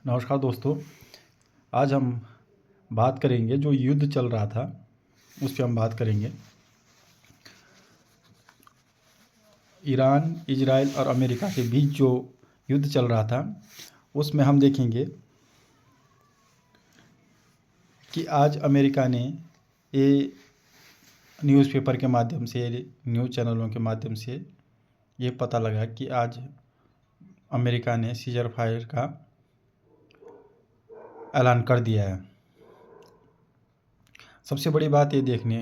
नमस्कार दोस्तों। आज हम बात करेंगे जो युद्ध चल रहा था उस पे हम बात करेंगे। ईरान, इजराइल और अमेरिका के बीच जो युद्ध चल रहा था उसमें हम देखेंगे कि आज अमेरिका ने ये न्यूज़पेपर के माध्यम से, न्यूज़ चैनलों के माध्यम से ये पता लगा कि आज अमेरिका ने सीजर फायर का ऐलान कर दिया है। सबसे बड़ी बात ये देखने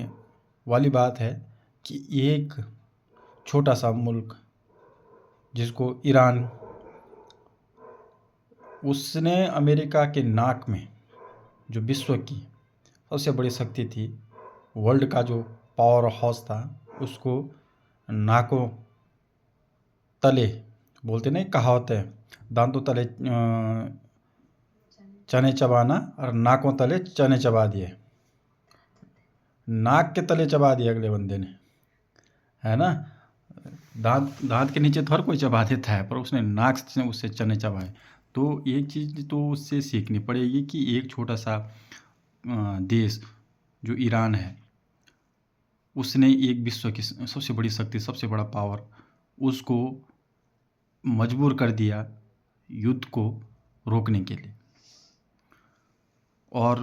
वाली बात है कि एक छोटा सा मुल्क जिसको ईरान, उसने अमेरिका के नाक में, जो विश्व की सबसे बड़ी शक्ति थी, वर्ल्ड का जो पावर हाउस था, उसको नाकों तले, बोलते नहीं कहावत है, दांतों तले चने चबाना और नाकों तले चने चबा दिए। नाक के तले चबा दिए अगले बंदे ने, है ना। दांत के नीचे थोड़ा कोई चबा देता है, पर उसने नाक से उससे चने चबाए। तो एक चीज़ तो उससे सीखनी पड़ेगी कि एक छोटा सा देश जो ईरान है, उसने एक विश्व की सबसे बड़ी शक्ति, सबसे बड़ा पावर, उसको मजबूर कर दिया युद्ध को रोकने के लिए। और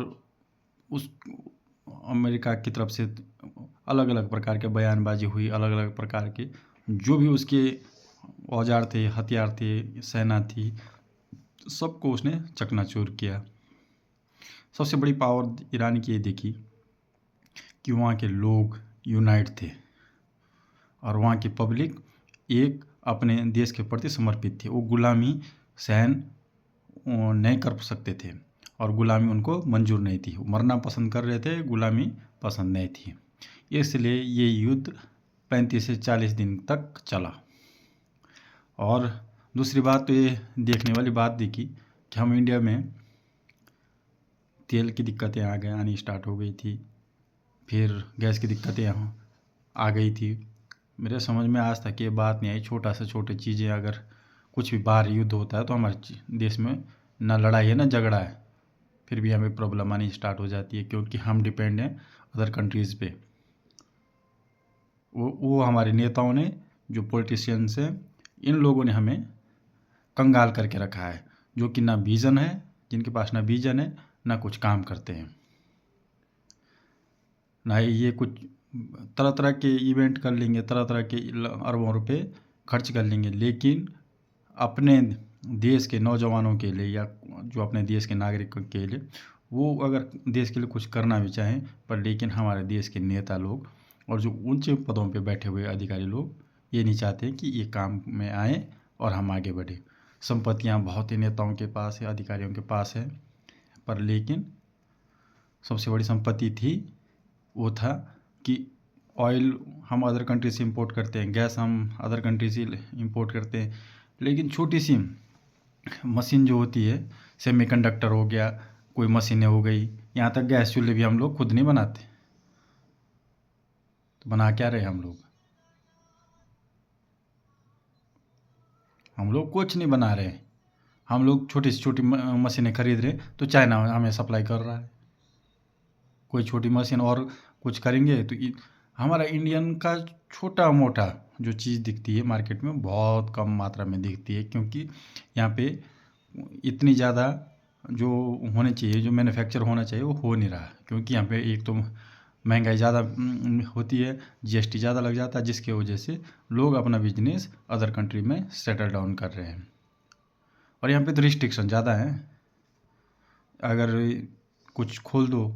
उस अमेरिका की तरफ से अलग अलग प्रकार के बयानबाजी हुई, अलग अलग प्रकार के जो भी उसके औजार थे, हथियार थे, सेना थी, सबको उसने चकनाचूर किया। सबसे बड़ी पावर ईरान की ये देखी कि वहाँ के लोग यूनाइट थे और वहाँ की पब्लिक एक अपने देश के प्रति समर्पित थी। वो गुलामी सहन नहीं कर सकते थे और गुलामी उनको मंजूर नहीं थी। वो मरना पसंद कर रहे थे, गुलामी पसंद नहीं थी। इसलिए ये युद्ध 35 से 40 दिन तक चला। और दूसरी बात तो ये देखने वाली बात देखी कि हम इंडिया में तेल की दिक्कतें आनी स्टार्ट हो गई थी, फिर गैस की दिक्कतें आ गई थी। मेरे समझ में आज तक ये बात नहीं आई, छोटा से छोटे चीज़ें अगर कुछ भी बाहर युद्ध होता है तो हमारे देश में ना लड़ाई है ना झगड़ा है, फिर भी हमें प्रॉब्लम आनी स्टार्ट हो जाती है, क्योंकि हम डिपेंड हैं अदर कंट्रीज़ पे। वो हमारे नेताओं ने, जो पॉलिटिशियंस हैं, इन लोगों ने हमें कंगाल करके रखा है, जो कि ना विज़न है, जिनके पास ना विज़न है, ना कुछ काम करते हैं, ना ये कुछ तरह तरह के इवेंट कर लेंगे, तरह तरह के अरबों रुपए खर्च कर लेंगे, लेकिन अपने देश के नौजवानों के लिए या जो अपने देश के नागरिकों के लिए, वो अगर देश के लिए कुछ करना भी चाहें, पर लेकिन हमारे देश के नेता लोग और जो ऊंचे पदों पे बैठे हुए अधिकारी लोग ये नहीं चाहते कि ये काम में आए और हम आगे बढ़े। संपत्तियां बहुत ही नेताओं के पास है, अधिकारियों के पास है, पर लेकिन सबसे बड़ी संपत्ति थी वो था कि ऑयल हम अदर कंट्री से इंपोर्ट करते हैं, गैस हम अदर कंट्री से इंपोर्ट करते हैं, लेकिन छोटी सी मशीन जो होती है, सेमीकंडक्टर हो गया, कोई मशीनें हो गई, यहाँ तक गैस चूल्हे भी हम लोग खुद नहीं बनाते, तो बना क्या रहे हम लोग? हम लोग कुछ नहीं बना रहे। हम लोग छोटी से छोटी मशीनें खरीद रहे, तो चाइना हमें सप्लाई कर रहा है। कोई छोटी मशीन और कुछ करेंगे तो हमारा इंडियन का छोटा मोटा जो चीज़ दिखती है मार्केट में, बहुत कम मात्रा में दिखती है, क्योंकि यहाँ पे इतनी ज़्यादा जो होने चाहिए, जो मैन्युफैक्चर होना चाहिए, वो हो नहीं रहा, क्योंकि यहाँ पे एक तो महंगाई ज़्यादा होती है, जीएसटी ज़्यादा लग जाता है, जिसकी वजह से लोग अपना बिजनेस अदर कंट्री में सेटल डाउन कर रहे हैं। और यहाँ पे तो रिस्ट्रिक्शन ज़्यादा है। अगर कुछ खोल दो,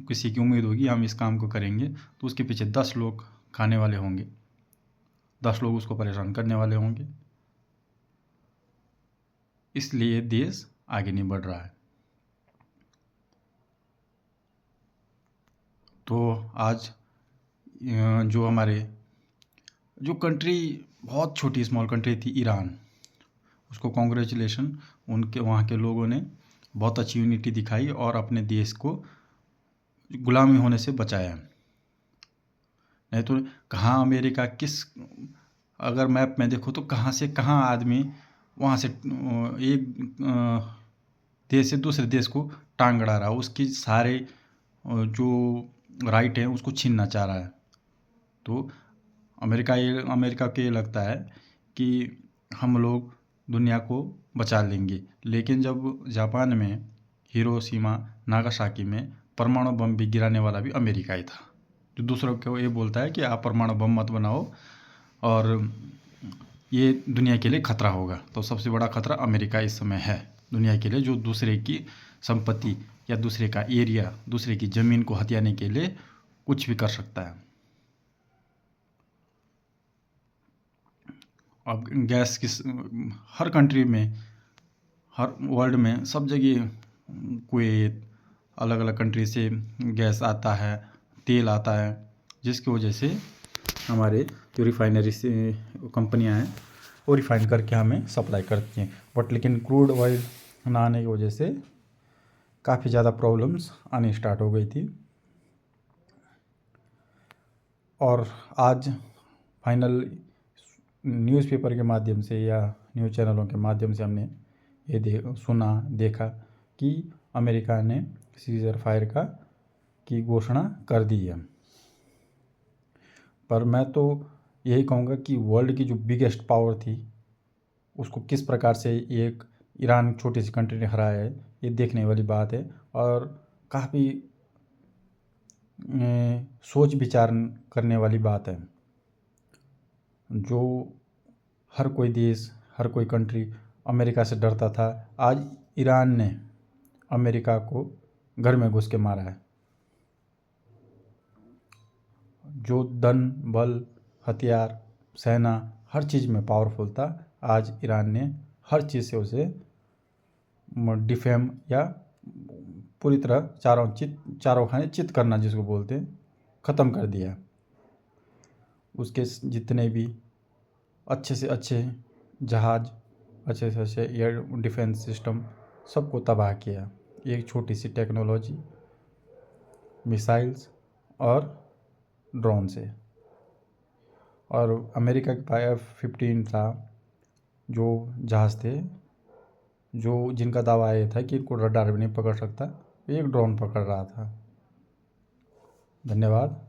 किसी की उम्मीद होगी हम इस काम को करेंगे, तो उसके पीछे 10 लोग खाने वाले होंगे, 10 लोग उसको परेशान करने वाले होंगे, इसलिए देश आगे नहीं बढ़ रहा है। तो आज जो हमारे जो कंट्री बहुत छोटी स्मॉल कंट्री थी ईरान, उसको कॉन्ग्रेचुलेशन, उनके वहाँ के लोगों ने बहुत अच्छी यूनिटी दिखाई और अपने देश को गुलामी होने से बचाया। नहीं तो कहाँ अमेरिका किस, अगर मैप में देखो तो कहाँ से कहाँ आदमी वहाँ से एक देश से दूसरे देश को टांग अड़ा रहा है, उसकी सारे जो राइट हैं उसको छीनना चाह रहा है। तो अमेरिका को ये लगता है कि हम लोग दुनिया को बचा लेंगे, लेकिन जब जापान में हिरोशिमा नागासाकी में परमाणु बम भी गिराने वाला भी अमेरिका ही था, जो दूसरों को ये बोलता है कि आप परमाणु बम मत बनाओ और ये दुनिया के लिए खतरा होगा। तो सबसे बड़ा खतरा अमेरिका इस समय है दुनिया के लिए, जो दूसरे की संपत्ति या दूसरे का एरिया, दूसरे की ज़मीन को हथियाने के लिए कुछ भी कर सकता है। अब गैस किस हर कंट्री में, हर वर्ल्ड में, सब जगह कुवैत, अलग अलग कंट्री से गैस आता है, तेल आता है, जिसकी वजह से हमारे जो रिफाइनरी से कंपनियां हैं वो रिफाइन करके हमें सप्लाई करती हैं। बट लेकिन क्रूड ऑयल ना आने की वजह से काफ़ी ज़्यादा प्रॉब्लम्स आनी स्टार्ट हो गई थी। और आज फाइनल न्यूज़पेपर के माध्यम से या न्यूज़ चैनलों के माध्यम से हमने ये देखा कि अमेरिका ने सीजर फायर की घोषणा कर दी है। पर मैं तो यही कहूँगा कि वर्ल्ड की जो बिगेस्ट पावर थी उसको किस प्रकार से एक ईरान छोटी सी कंट्री ने हराया है, ये देखने वाली बात है। और काफ़ी सोच विचार करने वाली बात है। जो हर कोई देश, हर कोई कंट्री अमेरिका से डरता था, आज ईरान ने अमेरिका को घर में घुस के मारा है। जो धन बल हथियार सेना हर चीज़ में पावरफुल था, आज ईरान ने हर चीज़ से उसे डिफेम या पूरी तरह चारों खाने चित करना जिसको बोलते हैं, ख़त्म कर दिया। उसके जितने भी अच्छे से अच्छे जहाज़, अच्छे से अच्छे एयर डिफेंस सिस्टम सबको तबाह किया एक छोटी सी टेक्नोलॉजी, मिसाइल्स और ड्रोन से। और अमेरिका के पास F-15 था, जो जहाज़ थे जो जिनका दावा ये था कि इनको रडार भी नहीं पकड़ सकता, एक ड्रोन पकड़ रहा था। धन्यवाद।